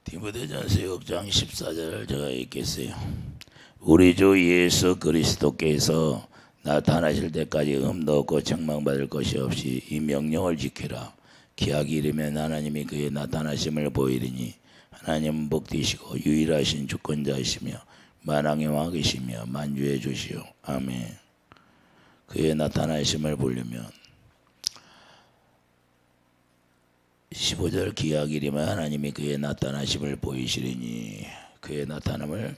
디모데전서 6장 14절 제가 읽겠어요. 우리 주 예수 그리스도께서 나타나실 때까지 음도 없고 책망받을 것이 없이 이 명령을 지키라. 기약이 이르면 하나님이 그의 나타나심을 보이리니 하나님은 복되시고 유일하신 주권자이시며 만왕의 왕이시며 만주의 주시오. 아멘. 그의 나타나심을 보려면 15절 기약이리면 하나님이 그의 나타나심을 보이시리니 그의 나타남을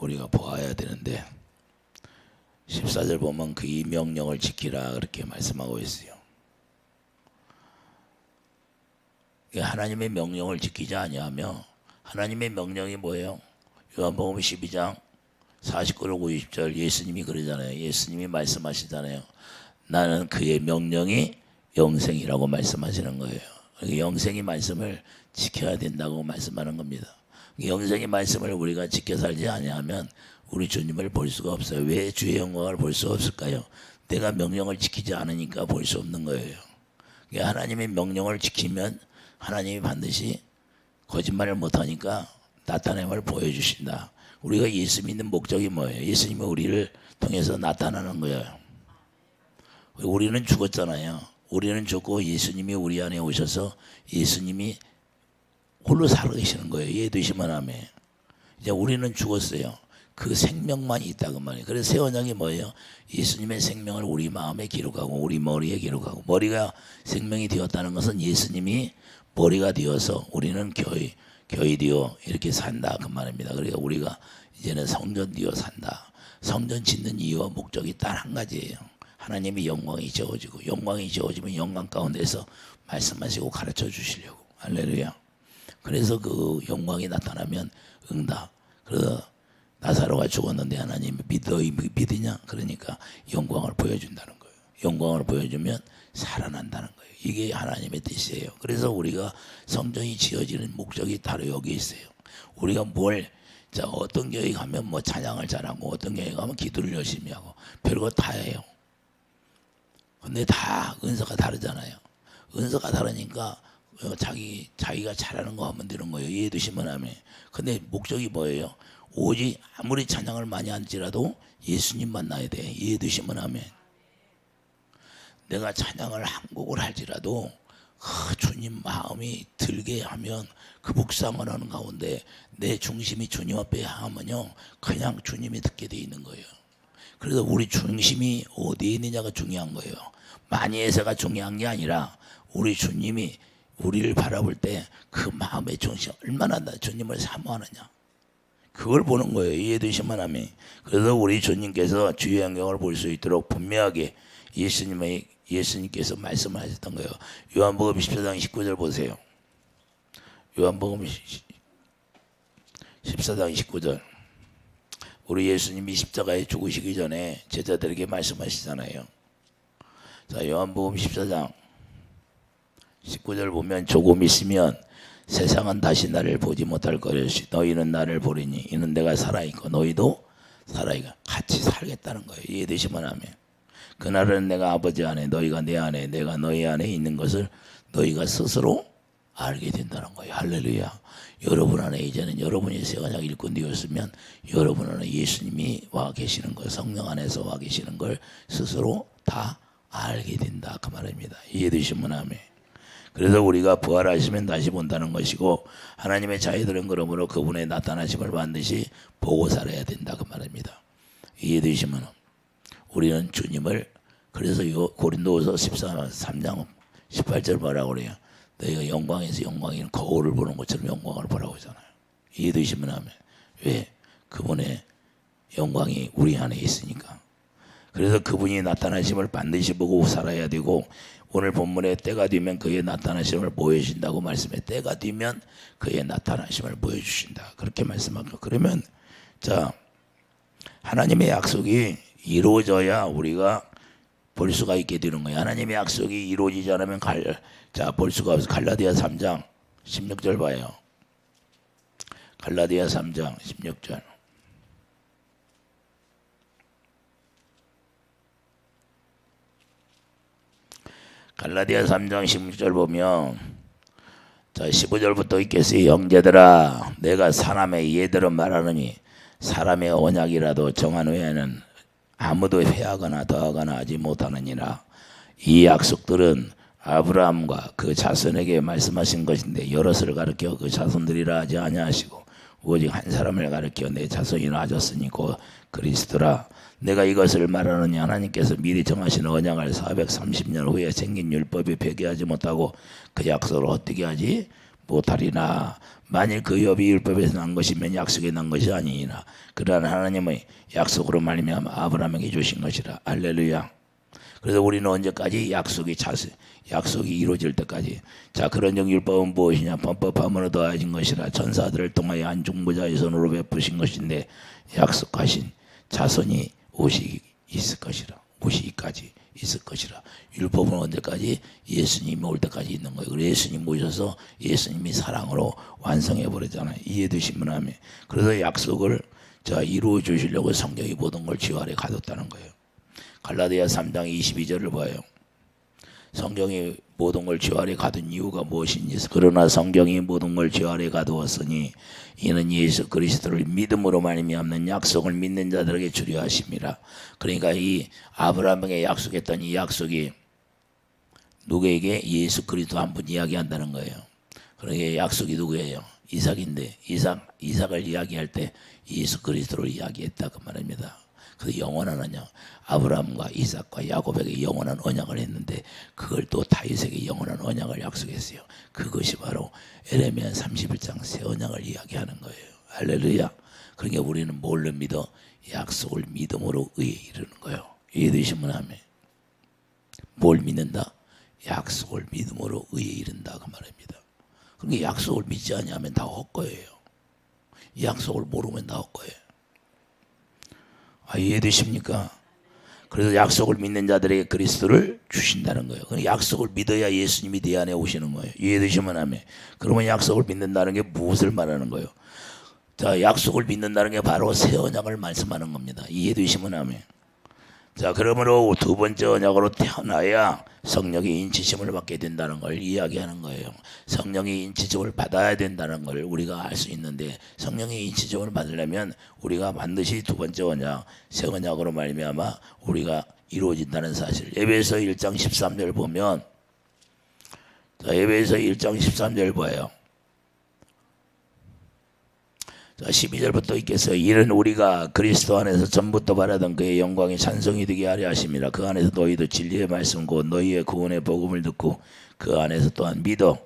우리가 보아야 되는데 14절 보면 그 이 명령을 지키라 그렇게 말씀하고 있어요. 하나님의 명령을 지키지 아니하며 하나님의 명령이 뭐예요? 요한복음 12장 49절 50절 예수님이 그러잖아요. 예수님이 말씀하시잖아요. 나는 그의 명령이 영생이라고 말씀하시는 거예요. 영생의 말씀을 지켜야 된다고 말씀하는 겁니다. 영생의 말씀을 우리가 지켜 살지 아니하면 우리 주님을 볼 수가 없어요. 왜 주의 영광을 볼 수 없을까요? 내가 명령을 지키지 않으니까 볼 수 없는 거예요. 하나님의 명령을 지키면 하나님이 반드시 거짓말을 못하니까 나타남을 보여주신다. 우리가 예수 믿는 목적이 뭐예요? 예수님이 우리를 통해서 나타나는 거예요. 우리는 죽었잖아요. 우리는 죽고 예수님이 우리 안에 오셔서 예수님이 홀로 살아계시는 거예요. 이해되시면 아멘. 이제 우리는 죽었어요. 그 생명만 있다 그 말이에요. 그래서 새 언약이 뭐예요? 예수님의 생명을 우리 마음에 기록하고 우리 머리에 기록하고, 머리가 생명이 되었다는 것은 예수님이 머리가 되어서 우리는 교회 되어 이렇게 산다 그 말입니다. 그러니까 우리가 이제는 성전 되어 산다. 성전 짓는 이유와 목적이 딱 한 가지예요. 하나님의 영광이 지어지고, 영광이 지어지면 영광 가운데서 말씀하시고 가르쳐 주시려고. 할렐루야. 그래서 그 영광이 나타나면 응답. 그래서 나사로가 죽었는데 하나님이 믿으냐? 그러니까 영광을 보여준다는 거예요. 영광을 보여주면 살아난다는 거예요. 이게 하나님의 뜻이에요. 그래서 우리가 성전이 지어지는 목적이 바로 여기 있어요. 우리가 어떤 교회 가면 뭐 찬양을 잘하고, 어떤 교회 가면 기도를 열심히 하고, 별거 다 해요. 근데 다 은사가 다르잖아요. 은사가 다르니까 자기가 잘하는 거 하면 되는 거예요. 이해되시면 하면. 근데 목적이 뭐예요? 오직 아무리 찬양을 많이 할지라도 예수님 만나야 돼. 이해되시면 하면. 내가 찬양을 한 곡을 할지라도 주님 마음이 들게 하면 그 묵상을 하는 가운데 내 중심이 주님 앞에 향하면요, 그냥 주님이 듣게 돼 있는 거예요. 그래서 우리 중심이 어디에 있느냐가 중요한 거예요. 많이 해서가 중요한 게 아니라 우리 주님이 우리를 바라볼 때 그 마음의 중심, 얼마나 주님을 사모하느냐, 그걸 보는 거예요. 이해되시면 하면. 그래서 우리 주님께서 주의 영광을 볼 수 있도록 분명하게 예수님께서 말씀하셨던 거예요. 요한복음 14장 19절 보세요. 요한복음 14장 19절. 우리 예수님이 십자가에 죽으시기 전에 제자들에게 말씀하시잖아요. 자, 요한복음 14장 19절 보면, 조금 있으면 세상은 다시 나를 보지 못할 것이니 너희는 나를 보리니 이는 내가 살아있고 너희도 살아있고, 같이 살겠다는 거예요. 이해되시면 하면. 그날은 내가 아버지 안에, 너희가 내 안에, 내가 너희 안에 있는 것을 너희가 스스로 알게 된다는 거예요. 할렐루야. 여러분 안에 이제는 여러분이 새 언약 일꾼 되었으면 여러분 안에 예수님이 와 계시는 걸, 성령 안에서 와 계시는 걸 스스로 다 알게 된다 그 말입니다. 이해되시면 아멘. 그래서 우리가 부활하시면 다시 본다는 것이고, 하나님의 자녀들은 그러므로 그분의 나타나심을 반드시 보고 살아야 된다 그 말입니다. 이해되시면 우리는 주님을, 그래서 고린도후서 13장 18절 뭐라고 그래요? 너희가 영광에서 영광인 거울을 보는 것처럼 영광을 보라고 하잖아요. 이해되시면 하면. 왜? 그분의 영광이 우리 안에 있으니까. 그래서 그분이 나타나심을 반드시 보고 살아야 되고, 오늘 본문에 때가 되면 그의 나타나심을 보여주신다고 말씀해. 때가 되면 그의 나타나심을 보여주신다 그렇게 말씀하고, 그러면 자, 하나님의 약속이 이루어져야 우리가 볼 수가 있게 되는 거예요. 하나님의 약속이 이루어지지 않으면 볼 수가 없어요. 갈라디아 3장 16절 봐요. 갈라디아 3장 16절. 갈라디아 3장 16절 보면, 자, 15절부터 읽겠어요. 형제들아, 내가 사람의 예대로 말하느니 사람의 언약이라도 정한 후에는 아무도 회하거나 더하거나 하지 못하느니라. 이 약속들은 아브라함과 그 자손에게 말씀하신 것인데 여럿을 가르쳐 그 자손들이라 하지 아니하시고 오직 한 사람을 가르쳐 내 자손이라 하셨으니 곧 그리스도라. 내가 이것을 말하느니 하나님께서 미리 정하신 언약을 430년 후에 생긴 율법이 폐기하지 못하고 그 약속을 어떻게 하지 못하리나. 만일 그 율법이 율법에서 난 것이면 약속이 난 것이 아니니라. 그러나 하나님의 약속으로 말미암아 아브라함에게 주신 것이라. 할렐루야. 그래서 우리는 언제까지 약속이 이루어질 때까지. 자, 그런 율법은 무엇이냐? 범법함으로 더하신 것이라. 천사들을 통하여 한 중보자의 손으로 베푸신 것인데 약속하신 자손이 오시 있을 것이라. 오시기까지 있을 것이라. 율법은 언제까지? 예수님이 올 때까지 있는 거예요. 그래서 예수님 오셔서 예수님이 사랑으로 완성해 버렸잖아요. 이해되시면 하면. 그래서 약속을 이루어 주시려고 성경이 모든 걸 주 아래 가뒀다는 거예요. 갈라디아 3장 22절을 봐요. 성경이 모든 걸 주 아래 가둔 이유가 무엇인지. 그러나 성경이 모든 걸 주 아래 가두었으니 이는 예수 그리스도를 믿음으로 말미암는 약속을 믿는 자들에게 주려 하심이라. 그러니까 이 아브라함에게 약속했던 이 약속이 누구에게? 예수 그리스도 한 분 이야기한다는 거예요. 그러니까 약속이 누구예요? 이삭인데 이삭을 이야기할 때 예수 그리스도를 이야기했다 그 말입니다. 그 영원한 언약, 아브라함과 이삭과 야곱에게 영원한 언약을 했는데 그걸 또 다윗에게 영원한 언약을 약속했어요. 그것이 바로 에레미야 31장 새 언약을 이야기하는 거예요. 할렐루야. 그러니까 우리는 뭘로 믿어? 약속을 믿음으로 의에 이르는 거예요. 이해되시면 하면 뭘 믿는다? 약속을 믿음으로 의에 이른다 그 말입니다. 그러니까 약속을 믿지 않으면 다 헛거예요. 약속을 모르면 다 헛거예요. 이해되십니까? 그래서 약속을 믿는 자들에게 그리스도를 주신다는 거예요. 약속을 믿어야 예수님이 내 안에 오시는 거예요. 이해되시면 하면. 그러면 약속을 믿는다는 게 무엇을 말하는 거예요? 자, 약속을 믿는다는 게 바로 새 언약을 말씀하는 겁니다. 이해되시면 하면. 자, 그러므로 두 번째 언약으로 태어나야 성령의 인치심을 받게 된다는 걸 이야기하는 거예요. 성령의 인치심을 받아야 된다는 걸 우리가 알 수 있는데 성령의 인치심을 받으려면 우리가 반드시 두 번째 언약, 새 언약으로 말미암아 우리가 이루어진다는 사실. 에베소 1장 13절 보면, 자, 에베소 1장 13절 봐요. 자, 12절부터 읽겠어요. 이는 우리가 그리스도 안에서 전부터 바라던 그의 영광이 찬송이 되게 하려 하심이라. 그 안에서 너희도 진리의 말씀 곧 너희의 구원의 복음을 듣고 그 안에서 또한 믿어.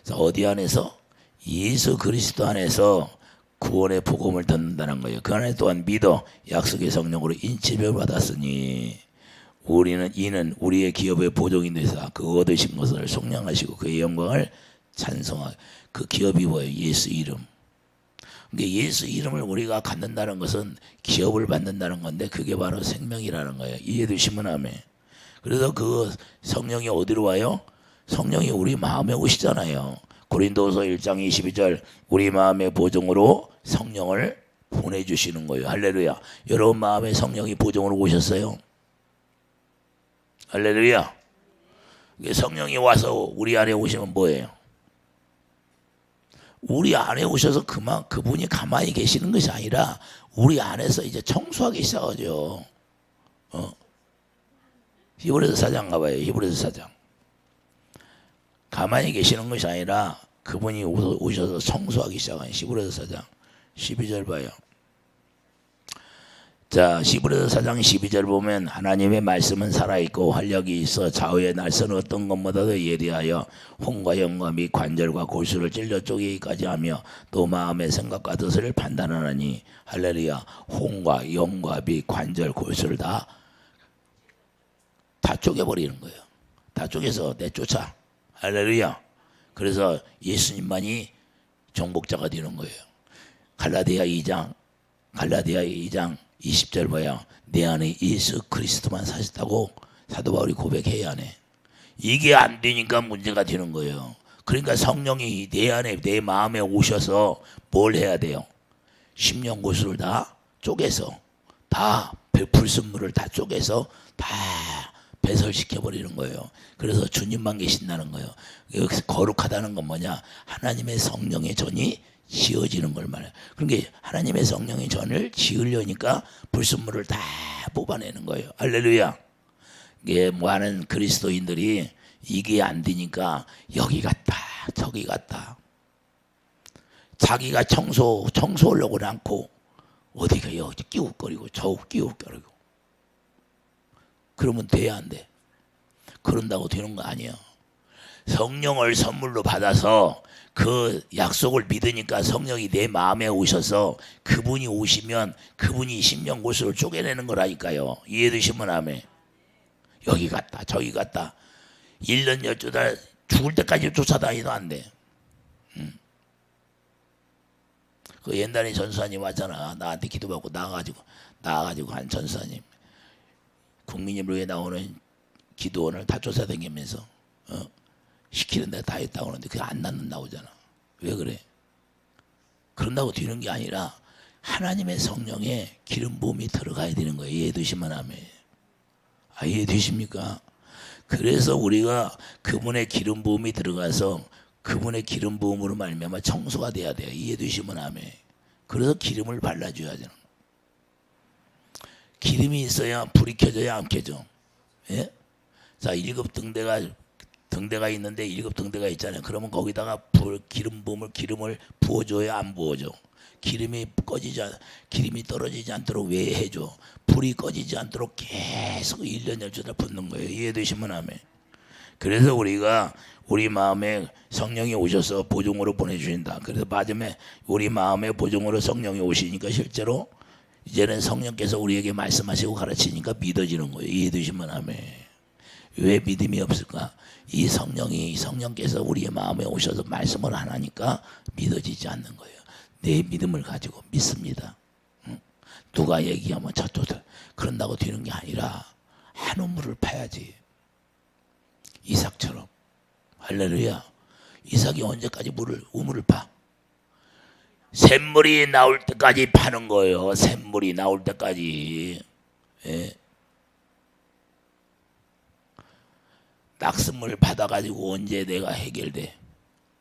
자, 어디 안에서? 예수 그리스도 안에서 구원의 복음을 듣는다는 거예요. 그 안에 또한 믿어 약속의 성령으로 인치를 받았으니 이는 우리의 기업의 보종이 되사 그 얻으신 것을 속량하시고 그의 영광을 찬송하고. 그 기업이 뭐예요? 예수 이름. 예수 이름을 우리가 갖는다는 것은 기업을 받는다는 건데 그게 바로 생명이라는 거예요. 이해되시면 하면. 그래서 그 성령이 어디로 와요? 성령이 우리 마음에 오시잖아요. 고린도서 1장 22절 우리 마음의 보정으로 성령을 보내주시는 거예요. 할렐루야. 여러분 마음에 성령이 보정으로 오셨어요? 할렐루야. 성령이 와서 우리 안에 오시면 뭐예요? 우리 안에 오셔서 그분이 가만히 계시는 것이 아니라 우리 안에서 이제 청소하기 시작하죠. 히브리서 4장 가봐요. 히브리서 4장. 가만히 계시는 것이 아니라 그분이 오셔서 청소하기 시작하는 히브리서 4장 12절 봐요. 자, 히브리서 4장 12절 보면 하나님의 말씀은 살아있고 활력이 있어 좌우의 날선 어떤 것보다도 예리하여 혼과 영과 및 관절과 골수를 찔러 쪼개기까지 하며 또 마음의 생각과 뜻을 판단하나니. 할렐루야. 혼과 영과 및 관절 골수를 다 쪼개버리는 거예요. 다 쪼개서 내쫓아. 할렐루야. 그래서 예수님만이 정복자가 되는 거예요. 갈라디아 2장 20절 봐요. 내 안에 예수 그리스도만 사셨다고 사도 바울이 고백해야 하네. 이게 안 되니까 문제가 되는 거예요. 그러니까 성령이 내 안에 내 마음에 오셔서 뭘 해야 돼요? 심령 고수를 다 쪼개서 다 불순물을 다 쪼개서 다 배설시켜버리는 거예요. 그래서 주님만 계신다는 거예요. 여기서 거룩하다는 건 뭐냐? 하나님의 성령의 전이 지어지는 걸 말해요. 그러니까 하나님의 성령의 전을 지으려니까 불순물을 다 뽑아내는 거예요. 할렐루야. 이게 많은 그리스도인들이 이게 안 되니까 여기 갔다 저기 갔다, 자기가 청소하려고는 않고 어디가 여기 끼웃거리고 저 끼웃거리고, 그러면 돼야 안 돼? 그런다고 되는 거 아니야. 성령을 선물로 받아서 그 약속을 믿으니까 성령이 내 마음에 오셔서 그분이 오시면 그분이 심령곳으로 쪼개내는 거라니까요. 이해되시면 아멘. 여기 갔다 저기 갔다 1년 12달 죽을 때까지 쫓아다니도 안 돼. 그 옛날에 전사님 왔잖아. 나한테 기도받고 나가가지고 한 전사님, 국민을 위해 나오는 기도원을 다 쫓아다니면서 시키는 데 다 했다고 하는데 그게 안 나오잖아. 왜 그래? 그런다고 되는 게 아니라 하나님의 성령에 기름 부음이 들어가야 되는 거예요. 이해되시면 아멘. 이해되십니까? 그래서 우리가 그분의 기름 부음이 들어가서 그분의 기름 부음으로 말미암아 청소가 돼야 돼요. 이해되시면 아멘. 그래서 기름을 발라줘야 되는 거예요. 기름이 있어야 불이 켜져야 안 켜져. 예? 자, 1급 등대가 있는데 1급 등대가 있잖아요. 그러면 거기다가 기름을 부어줘야 안 부어줘. 기름이 떨어지지 않도록 왜 해줘? 불이 꺼지지 않도록 계속 1년 12달 붙는 거예요. 이해되시면 아멘. 그래서 우리가 우리 마음에 성령이 오셔서 보증으로 보내주신다. 그래서 마지막에 우리 마음에 보증으로 성령이 오시니까 실제로 이제는 성령께서 우리에게 말씀하시고 가르치니까 믿어지는 거예요. 이해되시면 아멘. 왜 믿음이 없을까? 이 성령께서 우리의 마음에 오셔서 말씀을 안 하니까 믿어지지 않는 거예요. 내 믿음을 가지고 믿습니다. 누가 얘기하면 저쪽들 그런다고 되는 게 아니라 한 우물을 파야지. 이삭처럼. 할렐루야. 이삭이 언제까지 우물을 파? 샘물이 나올 때까지 파는 거예요. 샘물이 나올 때까지. 예. 낙습물 받아가지고 언제 내가 해결돼?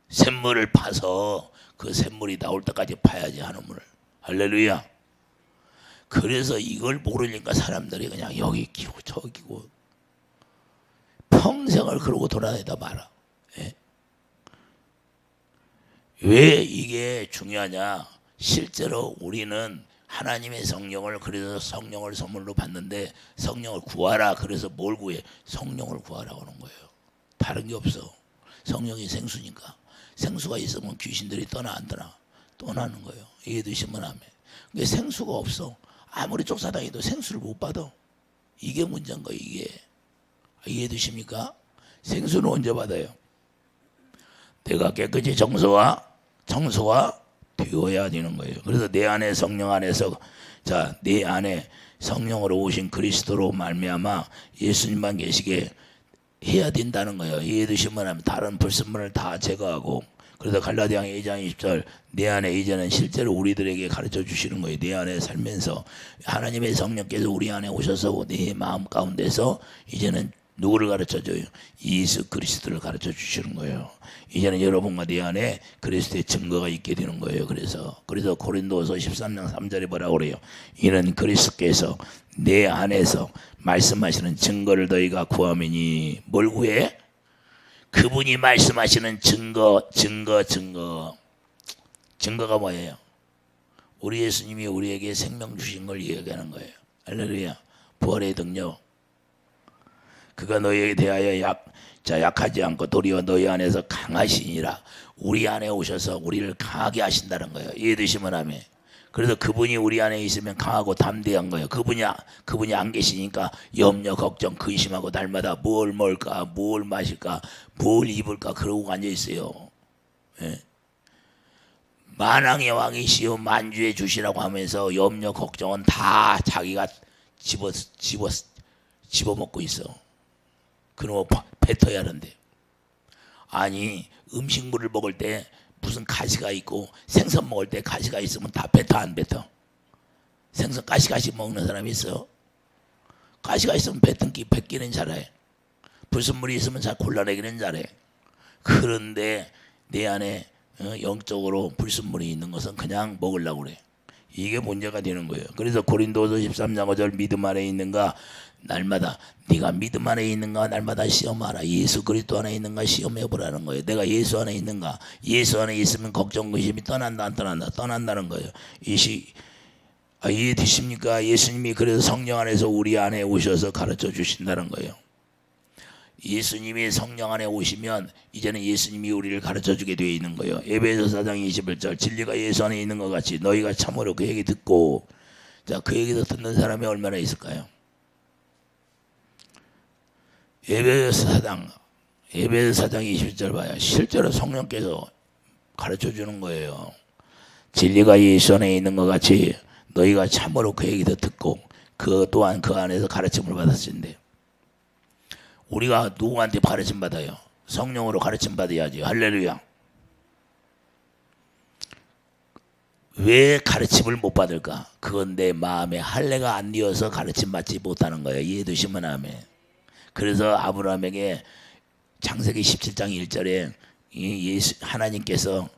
샘물을 파서 그 샘물이 나올 때까지 파야지, 한 우물을. 할렐루야. 그래서 이걸 모르니까 사람들이 그냥 여기 끼고 저기 끼고 평생을 그러고 돌아다니다 말아. 예? 왜 이게 중요하냐? 실제로 우리는 하나님의 성령을, 그래서 성령을 선물로 받는데 성령을 구하라. 그래서 뭘 구해? 성령을 구하라고 하는 거예요. 다른 게 없어. 성령이 생수니까. 생수가 있으면 귀신들이 떠나 안 떠나? 떠나는 거예요. 이해되시면 아멘. 근데 생수가 없어. 아무리 쫓아다니도 생수를 못 받아. 이게 문제인 거예요. 이게. 이해되십니까? 생수는 언제 받아요? 내가 깨끗이 정서와 되어야 되는 거예요. 그래서 내 안에 성령 안에서, 자, 내 안에 성령으로 오신 그리스도로 말미암아 예수님만 계시게 해야 된다는 거예요. 이해되시면 하면 다른 불순물을 다 제거하고. 그래서 갈라디아 2장 20절, 내 안에 이제는 실제로 우리들에게 가르쳐 주시는 거예요. 내 안에 살면서 하나님의 성령께서 우리 안에 오셔서 내 마음 가운데서 이제는 누구를 가르쳐줘요? 예수 그리스도를 가르쳐 주시는 거예요. 이제는 여러분과 내 안에 그리스도의 증거가 있게 되는 거예요. 그래서 고린도서 13장 3절에 뭐라고 그래요? 이는 그리스도께서 내 안에서 말씀하시는 증거를 너희가 구하매니. 뭘 구해? 그분이 말씀하시는 증거가 뭐예요? 우리 예수님이 우리에게 생명 주신 걸 이야기하는 거예요. 할렐루야. 부활의 능력. 그가 너희에 대하여 약하지 않고 도리어 너희 안에서 강하시니라. 우리 안에 오셔서 우리를 강하게 하신다는 거예요. 이해되시면 아멘. 그래서 그분이 우리 안에 있으면 강하고 담대한 거예요. 그분이 안 계시니까 염려, 걱정, 근심하고 날마다 뭘 먹을까, 뭘 마실까, 뭘 입을까 그러고 앉아 있어요. 예? 만왕의 왕이시여 만주의 주시라고 하면서 염려, 걱정은 다 자기가 집어먹고 있어. 그놈 뱉어야 하는데. 아니, 음식물을 먹을 때 무슨 가시가 있고 생선 먹을 때 가시가 있으면 다 뱉어 안 뱉어? 생선 가시 먹는 사람이 있어? 가시가 있으면 뱉기는 잘해. 불순물이 있으면 잘 골라내기는 잘해. 그런데 내 안에 영적으로 불순물이 있는 것은 그냥 먹으려고 그래. 이게 문제가 되는 거예요. 그래서 고린도서 13장 5절 믿음 안에 있는가 날마다 네가 믿음 안에 있는가 날마다 시험하라. 예수 그리스도 안에 있는가 시험해보라는 거예요. 내가 예수 안에 있는가. 예수 안에 있으면 걱정 근심이 떠난다 안 떠난다. 떠난다는 거예요. 이해되십니까? 예수님이 그래서 성령 안에서 우리 안에 오셔서 가르쳐 주신다는 거예요. 예수님이 성령 안에 오시면 이제는 예수님이 우리를 가르쳐주게 되어 있는 거예요. 에베소 4장 21절 진리가 예수 안에 있는 것 같이 너희가 참으로 그 얘기 듣고. 자, 그 얘기 듣는 사람이 얼마나 있을까요? 에베소 4장 21절 봐요. 실제로 성령께서 가르쳐주는 거예요. 진리가 예수 안에 있는 것 같이 너희가 참으로 그 얘기도 듣고 그 또한 그 안에서 가르침을 받았는데 우리가 누구한테 가르침 받아요? 성령으로 가르침 받아야지. 할렐루야. 왜 가르침을 못 받을까? 그건 내 마음에 할례가 안 되어서 가르침 받지 못하는 거예요. 이해되시면 아멘. 그래서 아브라함에게 창세기 17장 1절에 하나님께서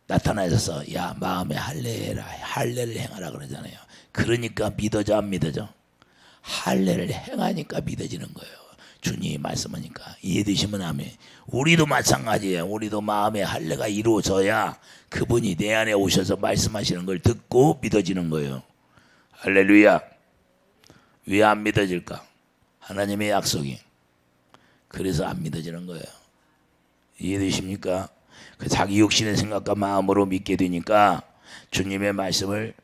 나타나셔서 야 마음에 할례해라. 할례를 행하라 그러잖아요. 그러니까 믿어져 안 믿어져? 할례를 행하니까 믿어지는 거예요. 주님이 말씀하니까. 이해되시면 아멘. 우리도 마찬가지예요. 우리도 마음의 할례가 이루어져야 그분이 내 안에 오셔서 말씀하시는 걸 듣고 믿어지는 거예요. 할렐루야. 왜 안 믿어질까? 하나님의 약속이. 그래서 안 믿어지는 거예요. 이해되십니까? 자기 육신의 생각과 마음으로 믿게 되니까 주님의 말씀을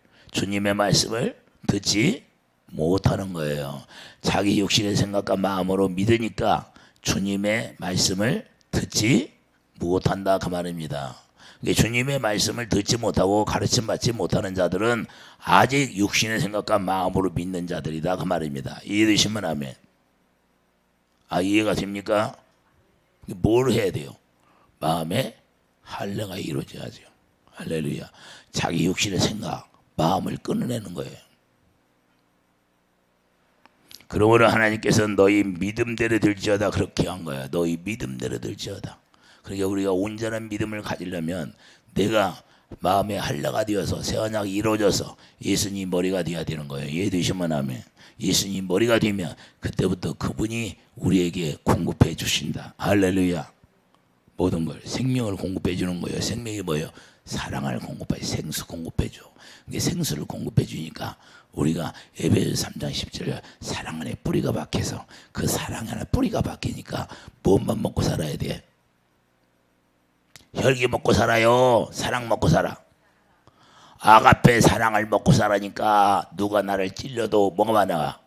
듣지 못하는 거예요. 자기 육신의 생각과 마음으로 믿으니까 주님의 말씀을 듣지 못한다 그 말입니다. 주님의 말씀을 듣지 못하고 가르침 받지 못하는 자들은 아직 육신의 생각과 마음으로 믿는 자들이다 그 말입니다. 이해되시면 아멘. 이해가 됩니까? 뭘 해야 돼요? 마음에 할례가 이루어져야죠. 할렐루야. 자기 육신의 생각, 마음을 끊어내는 거예요. 그러므로 하나님께서는 너희 믿음대로 될지어다 그렇게 한 거야. 너희 믿음대로 될지어다. 그러니까 우리가 온전한 믿음을 가지려면 내가 마음의 할례가 되어서 새 언약이 이루어져서 예수님 머리가 되어야 되는 거예요. 이해되시면 아멘. 예수님 머리가 되면 그때부터 그분이 우리에게 공급해 주신다. 할렐루야. 모든 걸 생명을 공급해 주는 거예요. 생명이 뭐예요? 사랑을 공급해, 생수 공급해 줘. 생수를 공급해 주니까 우리가 에베소 3장 10절 사랑 안에 뿌리가 박혀서 그 사랑 안에 뿌리가 박히니까 무엇만 먹고 살아야 돼? 혈기 먹고 살아요? 사랑 먹고 살아? 아가페 사랑을 먹고 살아니까 누가 나를 찔려도 뭐가 나와?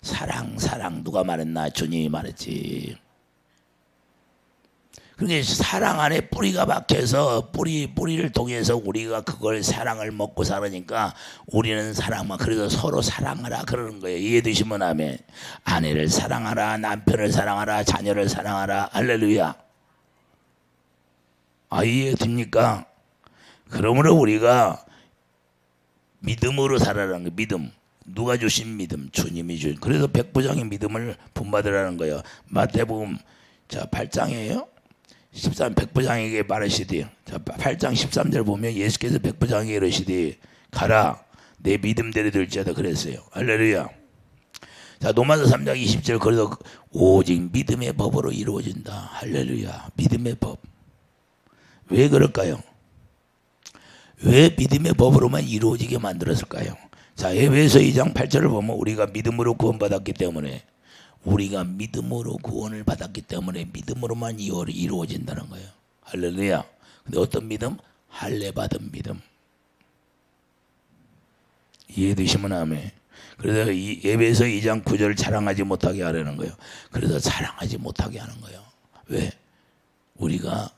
사랑 누가 말했나? 주님이 말했지. 그러니까 사랑 안에 뿌리가 박혀서 뿌리를 통해서 우리가 그걸 사랑을 먹고 살으니까 우리는 사랑만. 그래서 서로 사랑하라 그러는 거예요. 이해되시면 아멘. 아내를 사랑하라, 남편을 사랑하라, 자녀를 사랑하라. 할렐루야. 이해됩니까? 그러므로 우리가 믿음으로 살아라는 거예요. 믿음. 누가 주신 믿음? 주님이 주신. 그래서 백부장의 믿음을 본받으라는 거예요. 마태복음 8장이에요. 13 백부장에게 말하시되, 자 8장 13절 보면 예수께서 백부장에게 이르시되 가라 내 믿음대로 될지어다 그랬어요. 할렐루야. 자 로마서 3장 20절 그래서 오직 믿음의 법으로 이루어진다. 할렐루야. 믿음의 법. 왜 그럴까요? 왜 믿음의 법으로만 이루어지게 만들었을까요? 자 에베소 2장 8절을 보면 우리가 믿음으로 구원받았기 때문에 우리가 믿음으로 구원을 받았기 때문에 믿음으로만 이루어진다는 거예요. 할렐루야. 근데 어떤 믿음? 할례 받은 믿음. 이해되시면 아멘. 그래서 이 에베소 2장 9절을 자랑하지 못하게 하려는 거예요. 그래서 자랑하지 못하게 하는 거예요. 왜? 우리가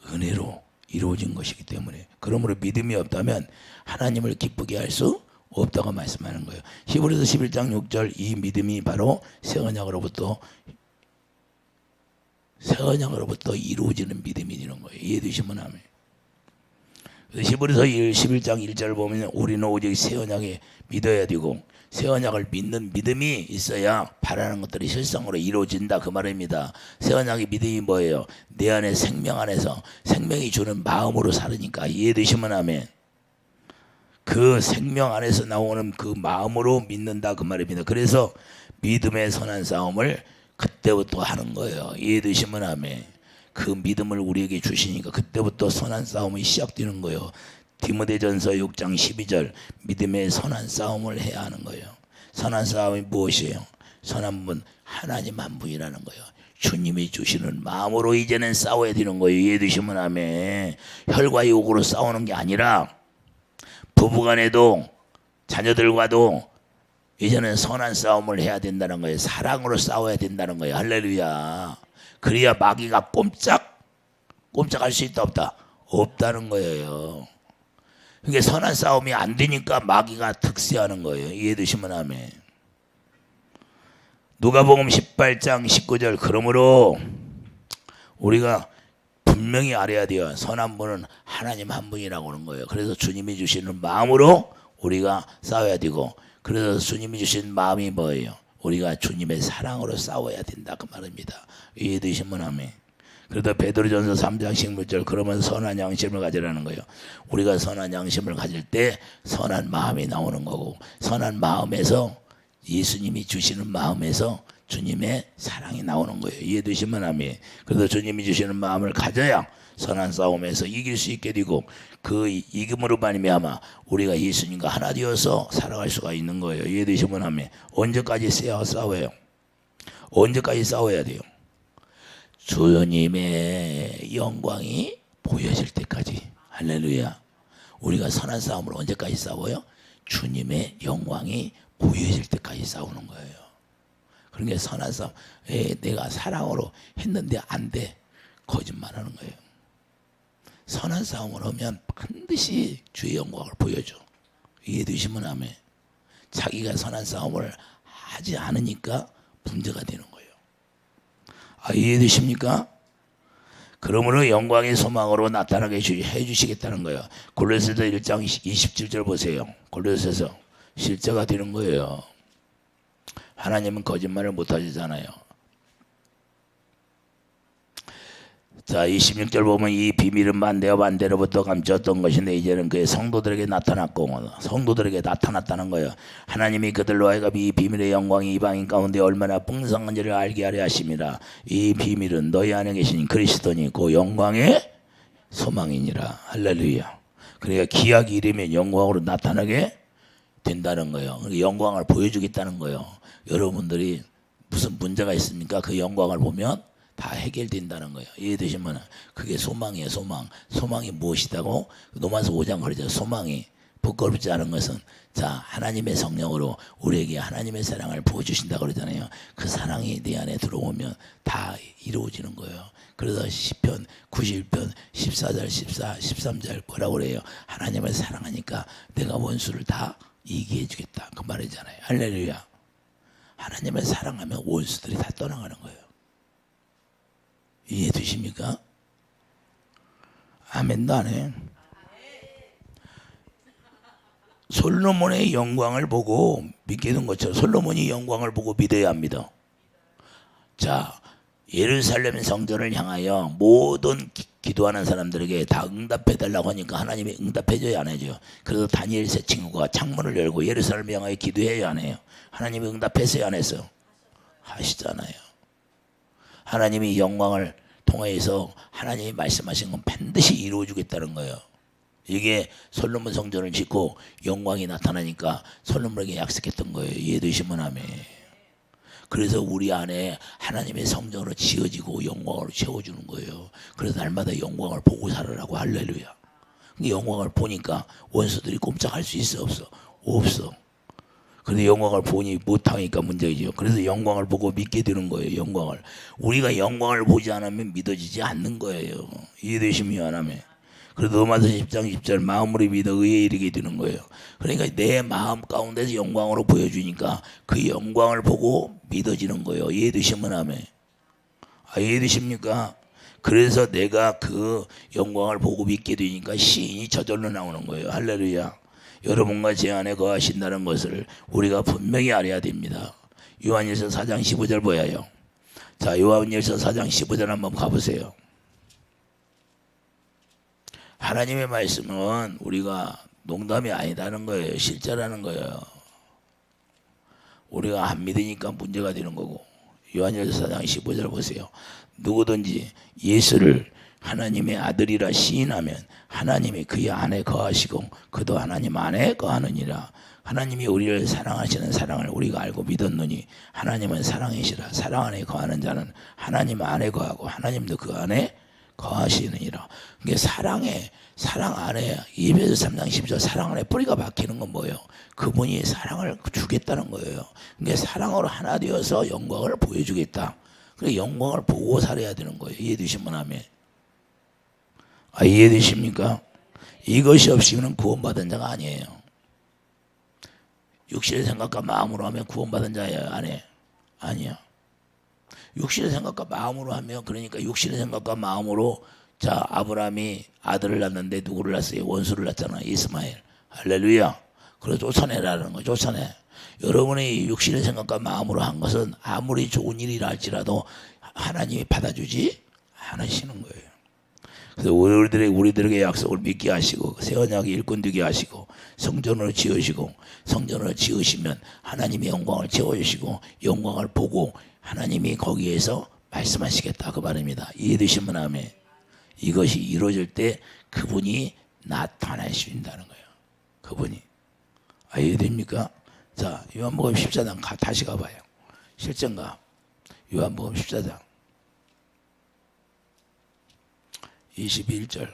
은혜로 이루어진 것이기 때문에. 그러므로 믿음이 없다면 하나님을 기쁘게 할 수 없다고 말씀하는 거예요. 히브리서 11장 6절 이 믿음이 바로 새 언약으로부터 이루어지는 믿음이 되는 거예요. 이해되시면 아멘. 히브리서 11장 1절 보면 우리는 오직 새 언약에 믿어야 되고 새 언약을 믿는 믿음이 있어야 바라는 것들이 실상으로 이루어진다 그 말입니다. 새 언약의 믿음이 뭐예요? 내 안에 생명 안에서 생명이 주는 마음으로 살으니까 이해되시면 아멘. 그 생명 안에서 나오는 그 마음으로 믿는다 그 말입니다. 그래서 믿음의 선한 싸움을 그때부터 하는 거예요. 이해되시면 아멘. 그 믿음을 우리에게 주시니까 그때부터 선한 싸움이 시작되는 거예요. 디모데전서 6장 12절 믿음의 선한 싸움을 해야 하는 거예요. 선한 싸움이 무엇이에요? 선한 분 하나님 한 분이라는 거예요. 주님이 주시는 마음으로 이제는 싸워야 되는 거예요. 이해되시면 아멘. 혈과 육으로 싸우는 게 아니라 부부간에도 자녀들과도 이제는 선한 싸움을 해야 된다는 거예요. 사랑으로 싸워야 된다는 거예요. 할렐루야. 그래야 마귀가 꼼짝할 수 있다 없다? 없다는 거예요. 그게 선한 싸움이 안 되니까 마귀가 득세하는 거예요. 이해되시면 아멘. 누가복음 18장 19절 그러므로 우리가 분명히 알아야 돼요. 선한 분은 하나님 한 분이라고 하는 거예요. 그래서 주님이 주시는 마음으로 우리가 싸워야 되고 그래서 주님이 주신 마음이 뭐예요? 우리가 주님의 사랑으로 싸워야 된다 그 말입니다. 이해되시면 아멘. 그래도 베드로전서 3장 16절 그러면 선한 양심을 가지라는 거예요. 우리가 선한 양심을 가질 때 선한 마음이 나오는 거고 선한 마음에서 예수님이 주시는 마음에서 주님의 사랑이 나오는 거예요. 이해되시면 아멘. 그래서 주님이 주시는 마음을 가져야 선한 싸움에서 이길 수 있게 되고 그 이김으로 말미암아 우리가 예수님과 하나 되어서 살아갈 수가 있는 거예요. 이해되시면 아멘. 언제까지 싸워요? 언제까지 싸워야 돼요? 주님의 영광이 보여질 때까지. 할렐루야. 우리가 선한 싸움을 언제까지 싸워요? 주님의 영광이 보여질 때까지 싸우는 거예요. 그러니까 선한 싸움, 내가 사랑으로 했는데 안 돼. 거짓말하는 거예요. 선한 싸움을 하면 반드시 주의 영광을 보여줘. 이해되시면 아멘. 자기가 선한 싸움을 하지 않으니까 문제가 되는 거예요. 이해되십니까? 그러므로 영광의 소망으로 나타나게 해주시겠다는 거예요. 골로새서 1장 27절 보세요. 골로새서 실제가 되는 거예요. 하나님은 거짓말을 못 하시잖아요. 자, 26절 보면 이 비밀은 만대와 반대로부터 감추었던 것인데 이제는 그의 성도들에게 나타났고 성도들에게 나타났다는 거예요. 하나님이 그들로 하여금 이 비밀의 영광이 이방인 가운데 얼마나 풍성한지를 알게 하려 하심이라. 이 비밀은 너희 안에 계신 그리스도니 그 영광의 소망이니라. 할렐루야. 그러니까 기약이 이르면 영광으로 나타나게 된다는 거예요. 영광을 보여주겠다는 거예요. 여러분들이 무슨 문제가 있습니까? 그 영광을 보면 다 해결된다는 거예요. 이해되시면 그게 소망이에요. 소망이 무엇이다고? 로마서 5장 그러죠. 소망이 부끄럽지 않은 것은 자 하나님의 성령으로 우리에게 하나님의 사랑을 부어주신다고 그러잖아요. 그 사랑이 내 안에 들어오면 다 이루어지는 거예요. 그래서 시편 91편 14절 13절 뭐라고 그래요? 하나님을 사랑하니까 내가 원수를 다 이기게 해주겠다 그 말이잖아요. 할렐루야. 하나님을 사랑하면 원수들이 다 떠나가는 거예요. 이해되십니까? 아멘도 안 해. 솔로몬의 영광을 보고 믿게 된 것처럼 솔로몬이 영광을 보고 믿어야 합니다. 자, 예루살렘 성전을 향하여 모든 기도하는 사람들에게 다 응답해 달라고 하니까 하나님이 응답해줘야 안 해줘요. 그래서 다니엘 세 친구가 창문을 열고 예루살렘 향하여 기도해야 안 해요. 하나님이 응답했어요 안 했어요? 하시잖아요. 하나님이 영광을 통해서 하나님이 말씀하신 건 반드시 이루어주겠다는 거예요. 이게 솔로몬 성전을 짓고 영광이 나타나니까 솔로몬에게 약속했던 거예요. 이해되시면 아멘. 그래서 우리 안에 하나님의 성전으로 지어지고 영광으로 채워주는 거예요. 그래서 날마다 영광을 보고 살으라고. 할렐루야. 영광을 보니까 원수들이 꼼짝할 수 있어 없어? 없어. 그런데 영광을 보니 못하니까 문제이죠. 그래서 영광을 보고 믿게 되는 거예요. 영광을. 우리가 영광을 보지 않으면 믿어지지 않는 거예요. 이해되시면 안 하면. 그래도 로마서 10장 10절 마음으로 믿어 의에 이르게 되는 거예요. 그러니까 내 마음 가운데서 영광으로 보여주니까 그 영광을 보고 믿어지는 거예요. 이해되시면 하면. 이해되십니까? 그래서 내가 그 영광을 보고 믿게 되니까 시인이 저절로 나오는 거예요. 할렐루야. 여러분과 제 안에 거하신다는 것을 우리가 분명히 알아야 됩니다. 요한일서 4장 15절 보여요. 자, 요한일서 4장 15절 한번 가보세요. 하나님의 말씀은 우리가 농담이 아니다는 거예요. 실제라는 거예요. 우리가 안 믿으니까 문제가 되는 거고. 요한일서 4장 15절 보세요. 누구든지 예수를 하나님의 아들이라 시인하면 하나님이 그의 안에 거하시고 그도 하나님 안에 거하느니라. 하나님이 우리를 사랑하시는 사랑을 우리가 알고 믿었느니 하나님은 사랑이시라. 사랑 안에 거하는 자는 하나님 안에 거하고 하나님도 그 안에 거하시느니라. 그게 사랑 안에 에베소 3장 10절 사랑 안에 뿌리가 박히는 건 뭐예요? 그분이 사랑을 주겠다는 거예요. 그게 사랑으로 하나 되어서 영광을 보여주겠다. 그래 영광을 보고 살아야 되는 거예요. 이해되시면 하면. 이해되십니까? 이것이 없이는 구원받은 자가 아니에요. 육신의 생각과 마음으로 하면 구원받은 자예요? 아니야. 육신의 생각과 마음으로 하면, 그러니까 육신의 생각과 마음으로, 자, 아브라함이 아들을 낳는데 누구를 낳았어요? 원수를 낳잖아. 이스마엘. 할렐루야. 그래서 쫓아내라는 거예요. 쫓아내. 여러분이 육신의 생각과 마음으로 한 것은 아무리 좋은 일이라 할지라도 하나님이 받아주지 않으시는 거예요. 그래서 우리들에게 약속을 믿게 하시고 새 언약의 일꾼 되게 하시고 성전을 지으시고, 성전을 지으시면 하나님의 영광을 채워주시고 영광을 보고 하나님이 거기에서 말씀하시겠다 그 말입니다. 이해되시면 아멘. 이것이 이루어질 때 그분이 나타나신다는 거예요. 그분이. 이해됩니까? 자, 요한복음 14장 다시 가봐요. 실전가 요한복음 14장 21절.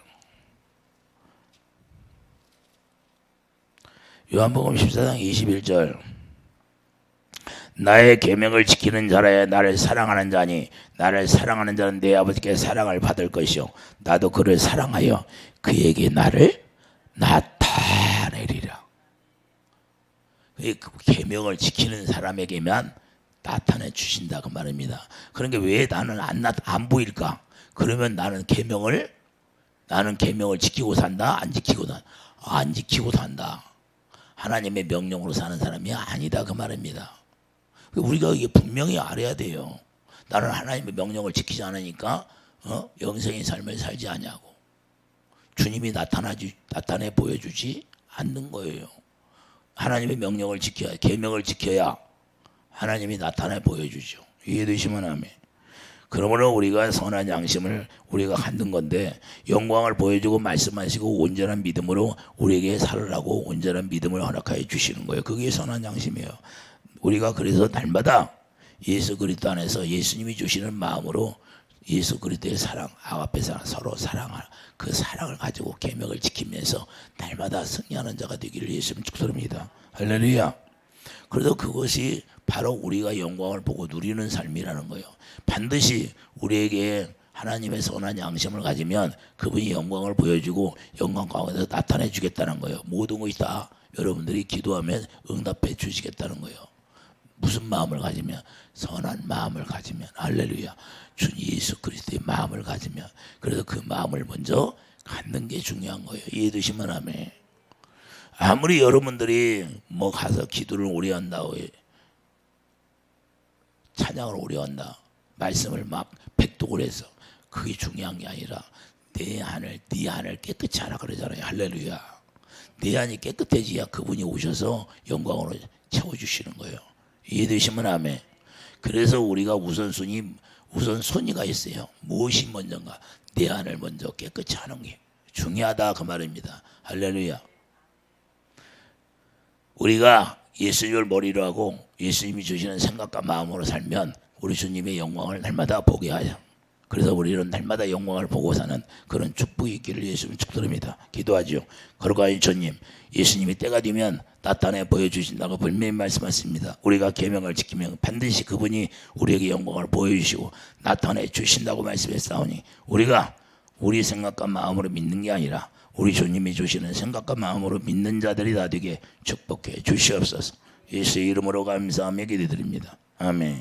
요한복음 14장 21절. 나의 계명을 지키는 자라야 나를 사랑하는 자니 나를 사랑하는 자는 내 아버지께 사랑을 받을 것이요 나도 그를 사랑하여 그에게 나를 나타내리라. 그 계명을 지키는 사람에게만 나타내 주신다 그 말입니다. 그러니까 왜 나는 안 보일까? 그러면 나는 계명을 지키고 산다? 안 지키고 산다? 안 지키고 산다. 하나님의 명령으로 사는 사람이 아니다 그 말입니다. 우리가 이게 분명히 알아야 돼요. 나는 하나님의 명령을 지키지 않으니까 영생의 삶을 살지 않냐고. 주님이 나타내 보여주지 않는 거예요. 하나님의 명령을 지켜야, 계명을 지켜야 하나님이 나타내 보여주죠. 이해되시면 아멘. 그러므로 우리가 선한 양심을 우리가 갖는 건데 영광을 보여주고 말씀하시고 온전한 믿음으로 우리에게 살으라고 온전한 믿음을 허락하여 주시는 거예요. 그게 선한 양심이에요. 우리가 그래서 날마다 예수 그리스도 안에서 예수님이 주시는 마음으로 예수 그리스도의 사랑, 아가페 서로 사랑하는 그 사랑을 가지고 계명을 지키면서 날마다 승리하는 자가 되기를 예수님 축복합니다. 할렐루야. 그래서 그것이 바로 우리가 영광을 보고 누리는 삶이라는 거예요. 반드시 우리에게 하나님의 선한 양심을 가지면 그분이 영광을 보여주고 영광 가운데서 나타내 주겠다는 거예요. 모든 것이 다 여러분들이 기도하면 응답해 주시겠다는 거예요. 무슨 마음을 가지면? 선한 마음을 가지면. 할렐루야. 주 예수 그리스도의 마음을 가지면. 그래서 그 마음을 먼저 갖는 게 중요한 거예요. 이해되시면 아멘. 아무리 여러분들이 뭐 가서 기도를 오래 한다고 찬양을 오래 한다, 말씀을 막 백독을 해서 그게 중요한 게 아니라 네 안을 깨끗이 하라 그러잖아요. 할렐루야. 네 안이 깨끗해지야 그분이 오셔서 영광으로 채워주시는 거예요. 이해되시면 아멘. 그래서 우리가 우선순위가 있어요. 무엇이 먼저인가? 내 안을 먼저 깨끗이 하는 게 중요하다 그 말입니다. 할렐루야. 우리가 예수님을 머리로 하고 예수님이 주시는 생각과 마음으로 살면 우리 주님의 영광을 날마다 보게 하여, 그래서 우리는 날마다 영광을 보고 사는 그런 축복이 있기를 예수님 축복드립니다. 기도하죠. 거룩하신 주님, 예수님이 때가 되면 나타내 보여주신다고 분명히 말씀하십니다. 우리가 계명을 지키면 반드시 그분이 우리에게 영광을 보여주시고 나타내 주신다고 말씀했사오니 우리가 우리 생각과 마음으로 믿는 게 아니라 우리 주님이 주시는 생각과 마음으로 믿는 자들이 다 되게 축복해 주시옵소서. 예수의 이름으로 감사하며 기도드립니다. 아멘.